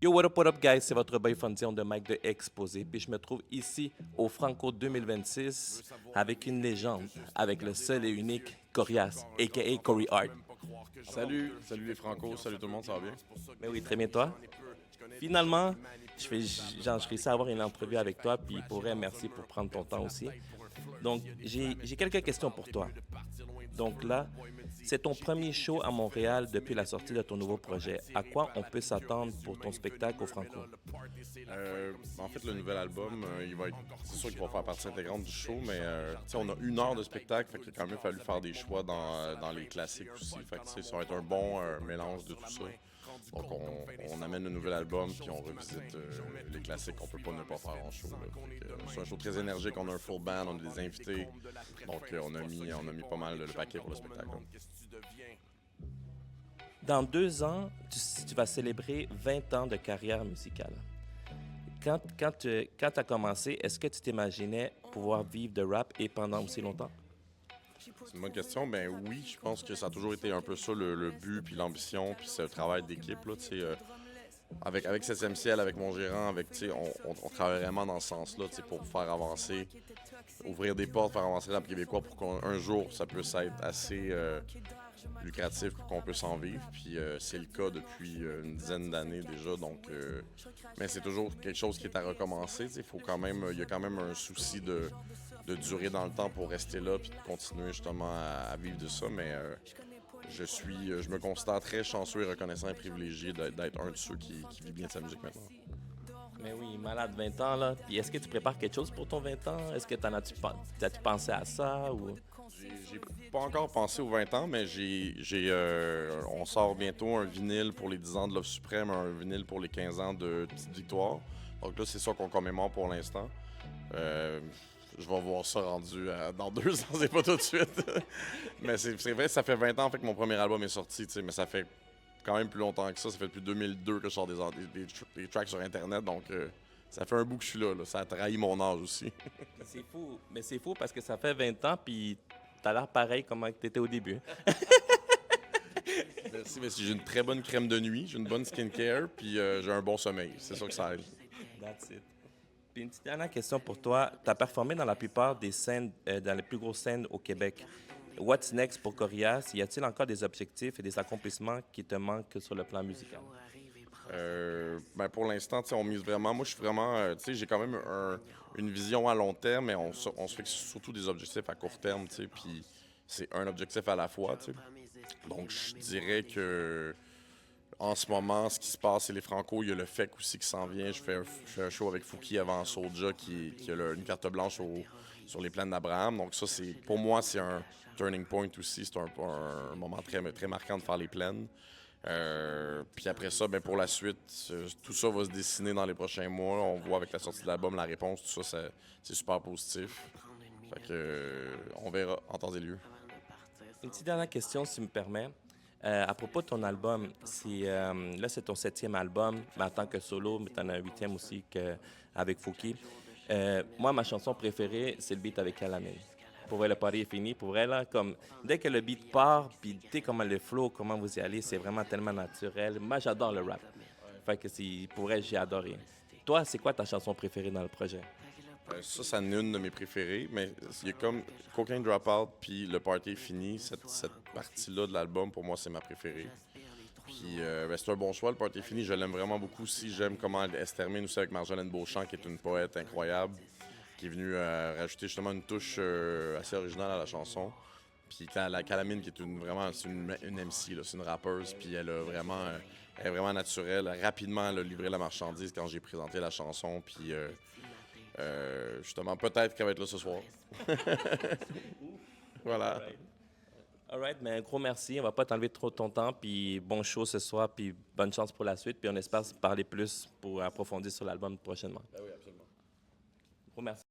Yo, what up, guys? C'est votre boy Fondion de Mike de Exposé. Puis je me trouve ici au Franco 2026 avec une légende, avec le seul et unique Corias, a.k.a. Cory Art. Salut les Franco, salut tout le monde, ça va bien? Mais oui, très bien, toi. Finalement, je réussi à avoir une entrevue avec toi, puis pour vrai, merci pour prendre ton temps aussi. Donc, j'ai quelques questions pour toi. Donc là, c'est ton premier show à Montréal depuis la sortie de ton nouveau projet. À quoi on peut s'attendre pour ton spectacle au Franco? En fait, le nouvel album, c'est sûr qu'il va faire partie intégrante du show, mais tu sais, on a 1 heure de spectacle, fait qu'il a quand même fallu faire des choix dans les classiques aussi. Fait que tu sais, ça va être un bon mélange de tout ça. Donc, on amène le nouvel album, puis on revisite les classiques qu'on peut pas ne pas faire en show. Là. C'est un show très énergique, on a un full band, on a des invités. Donc, on a mis pas mal le paquet pour le spectacle. Dans 2 ans, tu vas célébrer 20 ans de carrière musicale. Quand tu as commencé, est-ce que tu t'imaginais pouvoir vivre de rap et pendant aussi longtemps? C'est une bonne question. Ben oui, je pense que ça a toujours été un peu ça le but, puis l'ambition, puis ce travail d'équipe. Là, tu sais, avec 7e ciel, avec mon gérant, tu sais, on travaille vraiment dans ce sens-là tu sais, pour faire avancer, ouvrir des portes, faire avancer le rap québécois pour qu'un jour ça puisse être assez lucratif pour qu'on puisse en vivre. Puis c'est le cas depuis une dizaine d'années déjà. Donc, mais c'est toujours quelque chose qui est à recommencer. Il y a quand même un souci de durer dans le temps pour rester là puis de continuer justement à vivre de ça. Mais je me considère très chanceux et reconnaissant et privilégié d'être un de ceux qui vit bien de sa musique maintenant. Mais oui, malade 20 ans, là. Puis est-ce que tu prépares quelque chose pour ton 20 ans? Est-ce que t'as-tu pensé à ça ou... J'ai pas encore pensé aux 20 ans, mais on sort bientôt un vinyle pour les 10 ans de Love Suprême, un vinyle pour les 15 ans de Petite Victoire. Donc là, c'est ça qu'on commémore pour l'instant. Euh, je vais voir ça rendu dans 2 ans, c'est pas tout de suite. Mais c'est vrai, ça fait 20 ans en fait, que mon premier album est sorti, mais ça fait quand même plus longtemps que ça. Ça fait depuis 2002 que je sors des tracks sur Internet, donc ça fait un bout que je suis là. Ça a trahi mon âge aussi. C'est fou. Mais c'est fou parce que ça fait 20 ans, puis t'as l'air pareil comme tu étais au début. Merci, mais j'ai une très bonne crème de nuit, j'ai une bonne skincare, puis j'ai un bon sommeil. C'est ça que ça aide. That's it. Puis une petite dernière question pour toi. Tu as performé dans la plupart des scènes, dans les plus grosses scènes au Québec. What's next pour Corias? Y a-t-il encore des objectifs et des accomplissements qui te manquent sur le plan musical? Ben pour l'instant, tu sais, on mise vraiment. Moi, je suis vraiment. Tu sais, j'ai quand même une vision à long terme, mais on se fixe surtout des objectifs à court terme, tu sais, puis c'est un objectif à la fois, tu sais. Donc, je dirais que en ce moment, ce qui se passe, c'est les Franco. Il y a le FEC aussi qui s'en vient. Je fais un show avec Fouki avant Soulja qui a une carte blanche sur les plaines d'Abraham. Donc, ça, pour moi, c'est un turning point aussi. C'est un moment très, très marquant de faire les plaines. Puis après ça, ben pour la suite, tout ça va se dessiner dans les prochains mois. On voit avec la sortie de l'album la réponse, tout ça, c'est super positif. Fait que, on verra en temps et lieu. Une petite dernière question, si tu me permets. À propos de ton album, là, c'est ton 7e album, mais en tant que solo, mais tu en as un 8e aussi avec Fouki. Moi, ma chanson préférée, c'est le beat avec Alamine. Pour vrai, le party est fini. Pour vrai, là, comme dès que le beat part, puis tu sais comment le flow, comment vous y allez, c'est vraiment tellement naturel. Moi, j'adore le rap. Fait que pour vrai, j'ai adoré. Toi, c'est quoi ta chanson préférée dans le projet? Ça en est une de mes préférées, mais il y a comme Cocaine Dropout puis Le Party est fini. Cette partie-là de l'album, pour moi, c'est ma préférée. Puis ben, c'est un bon choix, Le Party est fini. Je l'aime vraiment beaucoup aussi. J'aime comment elle se termine aussi avec Marjolaine Beauchamp, qui est une poète incroyable, qui est venue rajouter justement une touche assez originale à la chanson. Puis la Calamine, qui est vraiment c'est une MC, là, c'est une rappeuse, puis elle est vraiment naturelle. Rapidement, elle a livré la marchandise quand j'ai présenté la chanson, puis justement, peut-être qu'elle va être là ce soir. Voilà. All right, mais un gros merci. On va pas t'enlever trop de ton temps. Puis bon show ce soir. Puis bonne chance pour la suite. Puis on espère se parler plus pour approfondir sur l'album prochainement. Ben oui, absolument. Gros merci.